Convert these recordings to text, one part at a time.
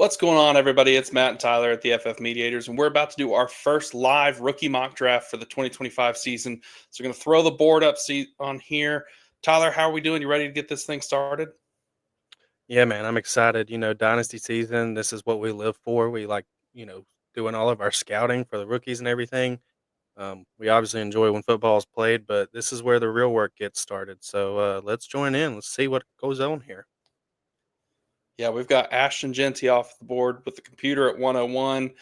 What's going on, everybody? It's Matt and Tyler at the FF Mediators, and we're about to do our first live rookie mock draft for the 2025 season. So we're going to throw the board up on here. Tyler, how are we doing? You ready to get this thing started? Yeah, man, I'm excited. Dynasty season, this is what we live for. We like, doing all of our scouting for the rookies and everything. We obviously enjoy when football is played, but this is where the real work gets started. So let's join in. Let's see what goes on here. Yeah, we've got Ashton Genty off the board with the computer at 101.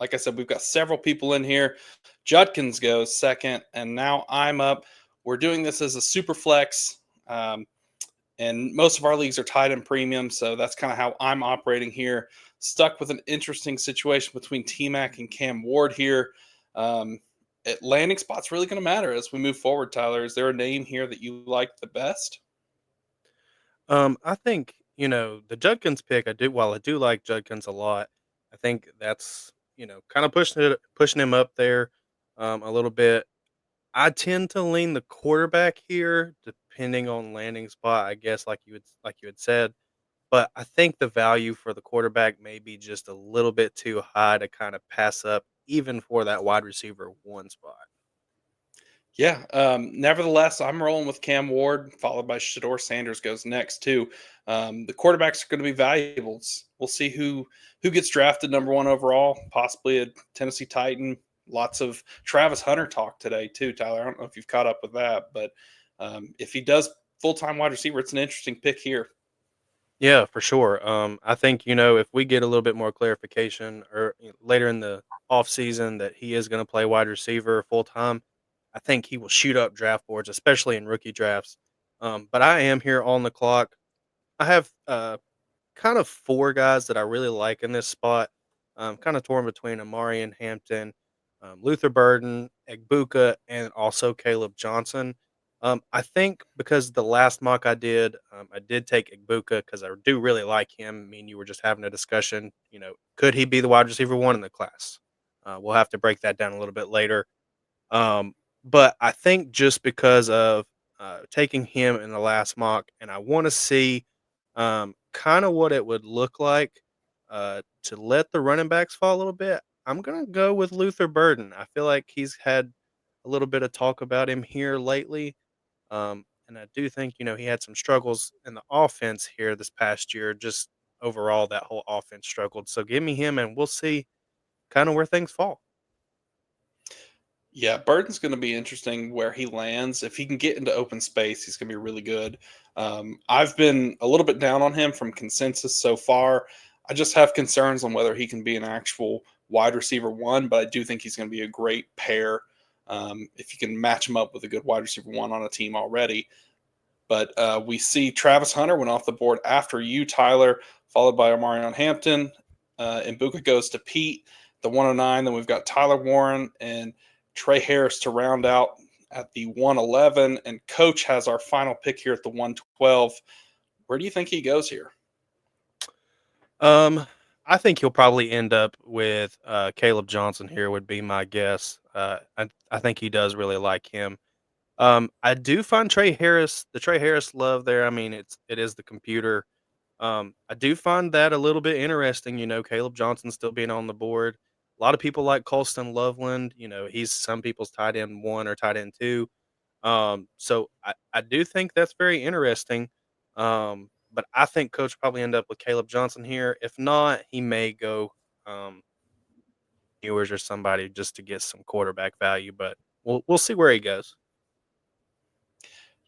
Like I said, we've got several people in here. Judkins goes second, and now I'm up. We're doing this as a super flex. And most of our leagues are tied in premium, so that's kind of how I'm operating here. Stuck with an interesting situation between T-Mac and Cam Ward here. Um, Landing spot's really going to matter as we move forward, Tyler. Is there a name here that you like the best? I think, the Judkins pick, while I do like Judkins a lot, I think that's, kind of pushing him up there a little bit. I tend to lean the quarterback here, depending on landing spot, I guess, like you had said. But I think the value for the quarterback may be just a little bit too high to kind of pass up, even for that wide receiver one spot. Yeah. Nevertheless, I'm rolling with Cam Ward, followed by Shador Sanders goes next too. The quarterbacks are going to be valuables. We'll see who gets drafted number one overall, possibly a Tennessee Titan. Lots of Travis Hunter talk today too, Tyler. I don't know if you've caught up with that, but if he does full time wide receiver, it's an interesting pick here. Yeah, for sure. I think if we get a little bit more clarification or later in the off season that he is going to play wide receiver full time, I think he will shoot up draft boards, especially in rookie drafts. But I am here on the clock. I have kind of 4 guys that I really like in this spot. Kinda torn between Amari and Hampton, Luther Burden, Egbuka, and also Caleb Johnson. I think because the last mock I did take Egbuka because I do really like him. I mean, you were just having a discussion, could he be the wide receiver 1 in the class? We'll have to break that down a little bit later. Um, but I think just because of, taking him in the last mock, and I wanna see, kinda what it would look like, to let the running backs fall a little bit, I'm gonna go with Luther Burden. I feel like he's had a little bit of talk about him here lately, and I do think, he had some struggles in the offense here this past year, just overall that whole offense struggled, so give me him, and we'll see kinda where things fall. Yeah, Burton's going to be interesting where he lands. If he can get into open space, he's going to be really good. I've been a little bit down on him from consensus so far. I just have concerns on whether he can be an actual wide receiver one, but I do think he's going to be a great pair if you can match him up with a good wide receiver one on a team already. But we see Travis Hunter went off the board after you, Tyler, followed by Omarion Hampton. And Buka goes to Pete, the 109. Then we've got Tyler Warren and Trey Harris to round out at the 111. And Coach has our final pick here at the 112. Where do you think he goes here? Um, I think he'll probably end up with, Caleb Johnson here would be my guess. I think he does really like him. I do find Trey Harris love there. I mean, it is the computer. I do find that a little bit interesting. Caleb Johnson still being on the board. A lot of people like Colston Loveland. He's some people's tight end one or tight end two. So I do think that's very interesting. But I think Coach probably end up with Caleb Johnson here. If not, he may go um, Ewers or somebody just to get some quarterback value. But we'll see where he goes.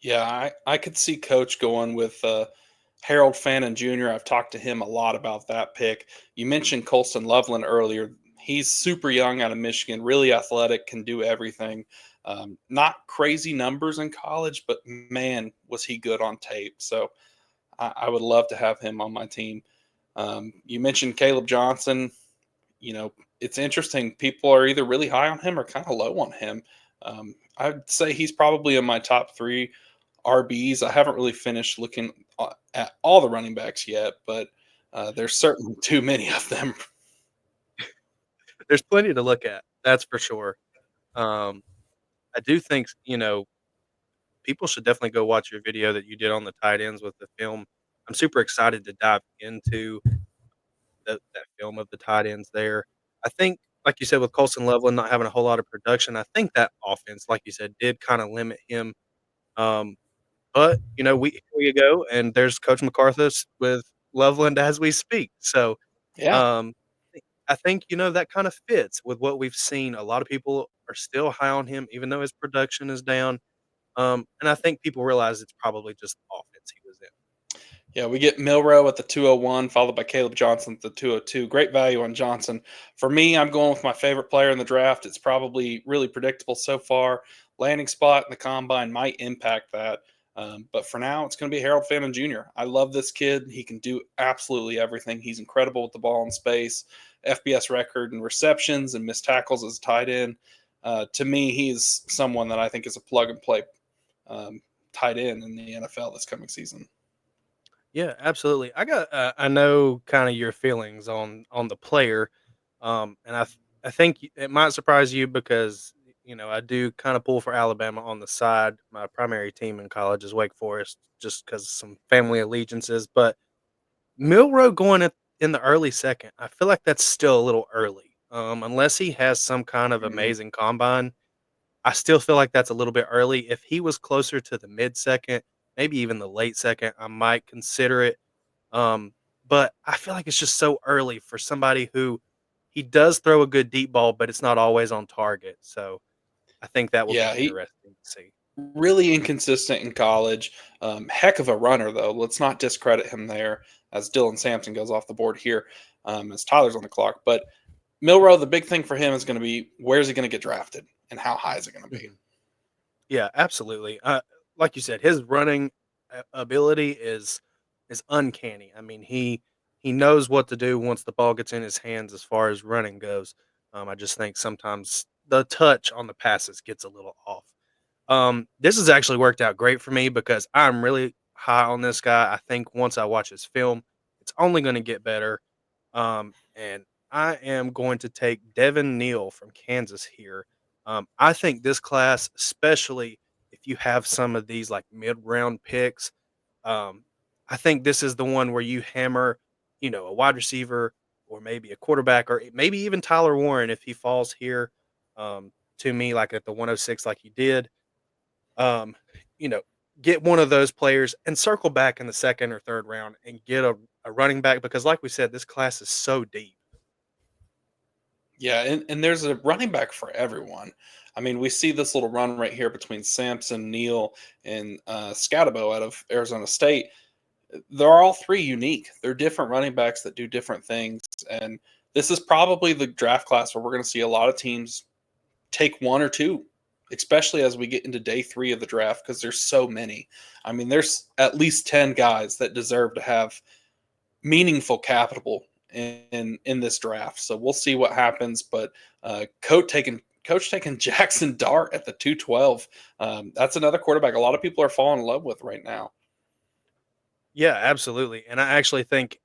Yeah, I could see Coach going with Harold Fannin Jr. I've talked to him a lot about that pick. You mentioned Colston Loveland earlier. He's super young out of Michigan, really athletic, can do everything. Not crazy numbers in college, but man, was he good on tape. So I would love to have him on my team. You mentioned Caleb Johnson. You know, it's interesting. People are either really high on him or kind of low on him. I'd say he's probably in my top three RBs. I haven't really finished looking at all the running backs yet, but there's certainly too many of them. There's plenty to look at. That's for sure. Um, I do think people should definitely go watch your video that you did on the tight ends with the film. I'm super excited to dive into that film of the tight ends there. I think, like you said, with Colson Loveland not having a whole lot of production, I think that offense, like you said, did kinda limit him, um, but, we here we go, and there's Coach McCarthus with Loveland as we speak, so, Yeah. um, I think, that kinda fits with what we've seen. A lot of people are still high on him even though his production is down, and I think people realize it's probably just the offense he was in. Yeah, we get Milrow at the 201, followed by Caleb Johnson at the 202. Great value on Johnson. For me, I'm going with my favorite player in the draft. It's probably really predictable so far. Landing spot in the combine might impact that. But for now, it's going to be Harold Fannin Jr. I love this kid. He can do absolutely everything. He's incredible with the ball in space, FBS record and receptions and missed tackles as a tight end. To me, he's someone that I think is a plug and play um, tight end in the NFL this coming season. Yeah, absolutely. I know kind of your feelings on the player, and I think it might surprise you because I do kind of pull for Alabama on the side. My primary team in college is Wake Forest, just because of some family allegiances. But Milrow going in the early second, I feel like that's still a little early. Unless he has some kind of Mhm. amazing combine, I still feel like that's a little bit early. If he was closer to the mid second, maybe even the late second, I might consider it, um, but I feel like it's just so early for somebody who he does throw a good deep ball, but it's not always on target. So I think that will be Yeah, he interesting to see. really inconsistent in college. Heck of a runner, though. Let's not discredit him there as Dylan Sampson goes off the board here as Tyler's on the clock. But Milrow, the big thing for him is going to be where's he going to get drafted and how high is it going to be? Mhm. Yeah, absolutely. Like you said, his running ability is uncanny. I mean, he knows what to do once the ball gets in his hands as far as running goes. I just think sometimes the touch on the passes gets a little off. This has actually worked out great for me because I'm really high on this guy. I think once I watch his film, it's only going to get better. And I am going to take Devin Neal from Kansas here. I think this class, especially if you have some of these like mid-round picks, um, I think this is the one where you hammer, a wide receiver or maybe a quarterback or maybe even Tyler Warren if he falls here to me like at the 106 like you did. Um, you know, get one of those players and circle back in the second or third round and get a running back because, like we said, this class is so deep. Yeah, and there's a running back for everyone. I mean, we see this little run right here between Sampson, Neal, and Scatabo out of Arizona State. They're all three unique. They're different running backs that do different things. And this is probably the draft class where we're going to see a lot of teams take one or two, especially as we get into day three of the draft, because there's so many. I mean, there's at least 10 guys that deserve to have meaningful capital in this draft. So we'll see what happens. But coach taking Jackson Dart at the 212. That's another quarterback a lot of people are falling in love with right now. Yeah, absolutely. And I actually think,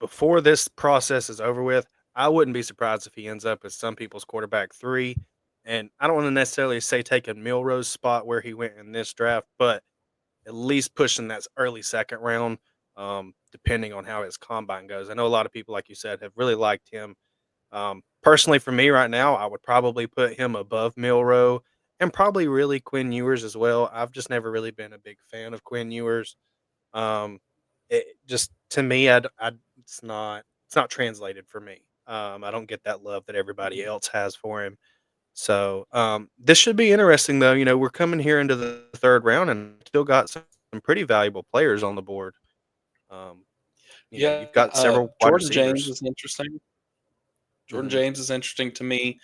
before this process is over with, I wouldn't be surprised if he ends up as some people's quarterback three. And I don't want to necessarily say taking Milrose's spot where he went in this draft, but at least pushing that early second round, depending on how his combine goes. I know a lot of people, like you said, have really liked him. Personally, for me right now, I would probably put him above Milrow and probably really Quinn Ewers as well. I've just never really been a big fan of Quinn Ewers. Um, it just to me, it's not translated for me. I don't get that love that everybody else has for him. So this should be interesting, though. We're coming here into the third round and still got some pretty valuable players on the board. Um, Yeah, you've got several wide Jordan James receivers. is interesting. Jordan Hmm. James is interesting to me.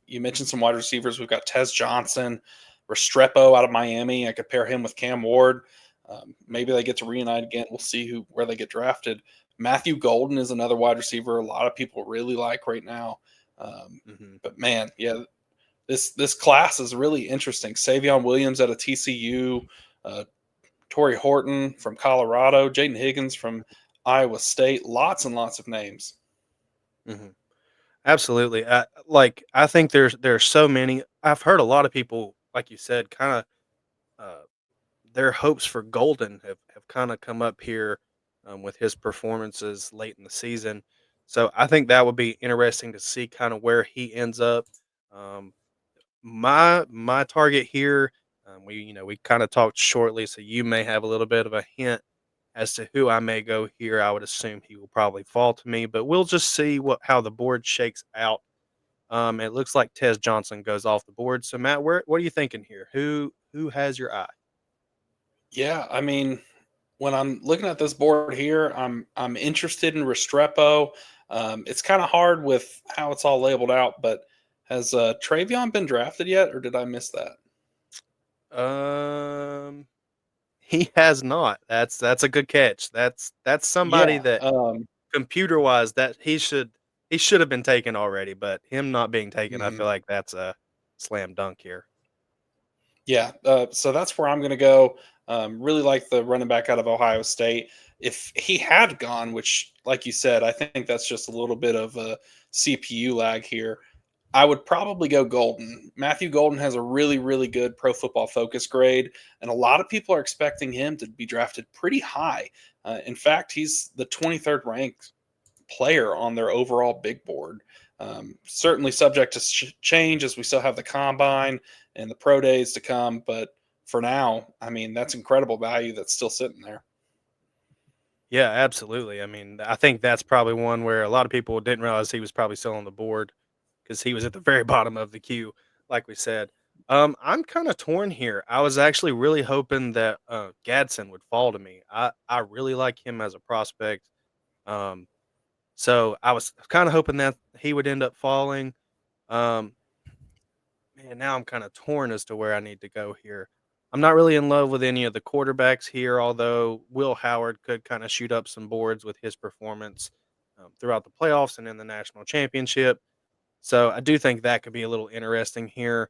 You mentioned some wide receivers. We've got Tez Johnson, Restrepo out of Miami. I could pair him with Cam Ward. Maybe they get to reunite again. We'll see where they get drafted. Matthew Golden is another wide receiver a lot of people really like right now. Um, Hmm. but man, yeah, this class is really interesting. Savion Williams out of TCU, uh, Torrey Horton from Colorado, Jaden Higgins from Iowa State. Lots and lots of names. Hmm. Absolutely. I think there's so many. I've heard a lot of people, like you said, kind of their hopes for Golden have kind of come up here with his performances late in the season. So I think that would be interesting to see kind of where he ends up. Um, my target here, we kind of talked shortly, so you may have a little bit of a hint as to who I may go here. I would assume he will probably fall to me, but we'll just see what how the board shakes out. It looks like Tez Johnson goes off the board. So Matt, what are you thinking here? Who has your eye? Yeah, I mean, when I'm looking at this board here, I'm interested in Restrepo. It's kind of hard with how it's all labeled out, but has Travion been drafted yet, or did I miss that? Um, he has not. That's a good catch. That's somebody Yeah. that computer wise that he should have been taken already, but him not being taken, I Mhm. feel like that's a slam dunk here. Yeah, so that's where I'm going to go. Really like the running back out of Ohio State. If he had gone, which, like you said, I think that's just a little bit of a CPU lag here. I would probably go Golden. Matthew Golden has a really, really good Pro Football Focus grade, and a lot of people are expecting him to be drafted pretty high. In fact, he's the 23rd ranked player on their overall big board. Certainly subject to change as we still have the combine and the pro days to come. But for now, I mean, that's incredible value that's still sitting there. Yeah, absolutely. I mean, I think that's probably one where a lot of people didn't realize he was probably still on the board because he was at the very bottom of the queue, like we said. I'm kind of torn here. I was actually really hoping that Gadsden would fall to me. I really like him as a prospect. Um, so I was kind of hoping that he would end up falling. Um, Man, now I'm kind of torn as to where I need to go here. I'm not really in love with any of the quarterbacks here, although Will Howard could kind of shoot up some boards with his performance throughout the playoffs and in the national championship. So I do think that could be a little interesting here.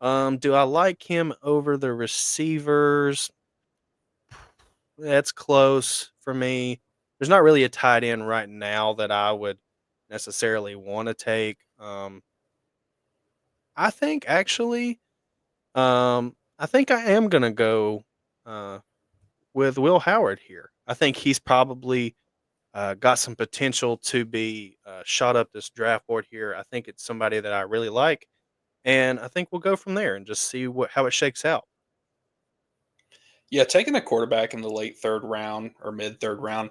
Do I like him over the receivers? That's close for me. There's not really a tight end right now that I would necessarily want to take. I think actually I think I am gonna go uh, with Will Howard here. I think he's probably got some potential to be shot up this draft board here. I think it's somebody that I really like, and I think we'll go from there and just see what how it shakes out. Yeah, taking a quarterback in the late third round or mid third round,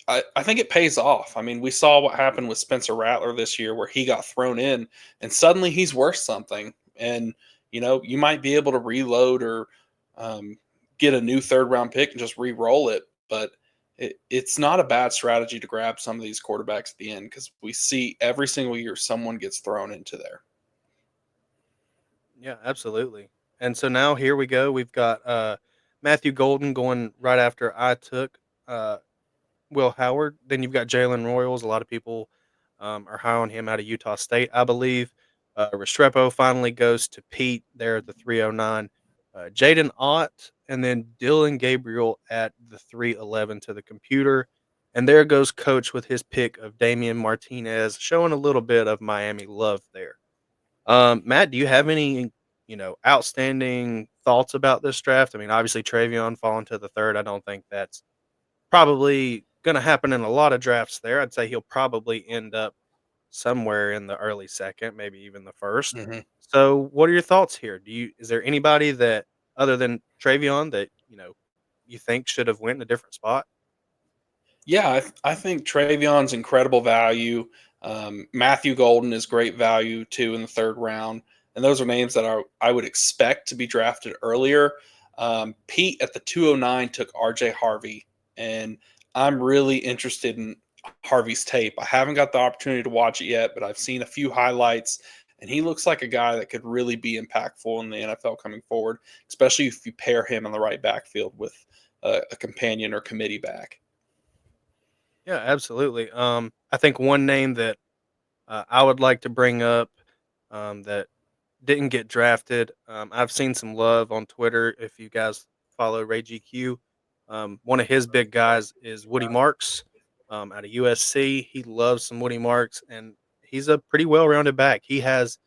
I think it pays off. I mean, we saw what happened with Spencer Rattler this year where he got thrown in and suddenly he's worth something. And, you might be able to reload or get a new third round pick and just re-roll it. But it's not a bad strategy to grab some of these quarterbacks at the end because we see every single year someone gets thrown into there. Yeah, absolutely. And so now here we go. We've got Matthew Golden going right after I took Will Howard. Then you've got Jalen Royals. A lot of people are high on him out of Utah State, I believe. Restrepo finally goes to Pete there at the 309. Jaden Ott and then Dylan Gabriel at the 311 to the computer. And there goes Coach with his pick of Damian Martinez, showing a little bit of Miami love there. Matt, do you have any, outstanding thoughts about this draft? I mean, obviously Travion falling to the third. I don't think that's probably gonna happen in a lot of drafts there. I'd say he'll probably end up somewhere in the early second, maybe even the first. Mhm. So, what are your thoughts here? Is there anybody that other than Travion that, you think should have went in a different spot? Yeah, I think Travion's incredible value. Matthew Golden is great value too in the third round, and those are names that I would expect to be drafted earlier. Pete at the 209 took RJ Harvey, and I'm really interested in Harvey's tape. I haven't got the opportunity to watch it yet, but I've seen a few highlights, and he looks like a guy that could really be impactful in the NFL coming forward, especially if you pair him in the right backfield with a companion or committee back. Yeah, absolutely. I think one name that I would like to bring up that didn't get drafted. I've seen some love on Twitter. If you guys follow Ray GQ, one of his big guys is Woody Marks out of USC. He loves some Woody Marks, and he's a pretty well-rounded back. He has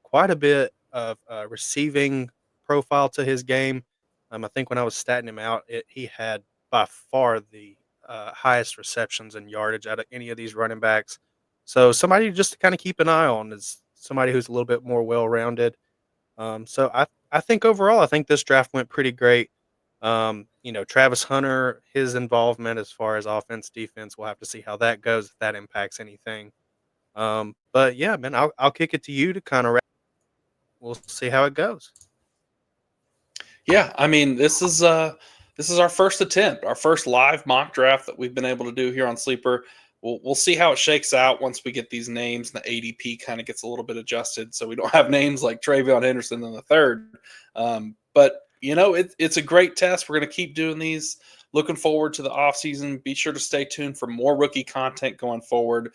quite a bit of receiving profile to his game. I think when I was statting him out, he had by far the highest receptions and yardage out of any of these running backs. So somebody just to kind of keep an eye on is somebody who's a little bit more well rounded. So I think overall, I think this draft went pretty great. Travis Hunter, his involvement as far as offense, defense, we'll have to see how that goes if that impacts anything. But yeah, man, I'll kick it to you to kind of. We'll see how it goes. Yeah, I mean, this is our first attempt, our first live mock draft that we've been able to do here on Sleeper. We'll see how it shakes out once we get these names and the ADP kind of gets a little bit adjusted, so we don't have names like Travion Henderson in the third. But it's a great test. We're going to keep doing these. Looking forward to the offseason. Be sure to stay tuned for more rookie content going forward.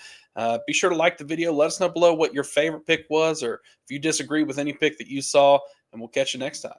Be sure to like the video. Let us know below what your favorite pick was, or if you disagree with any pick that you saw, and we'll catch you next time.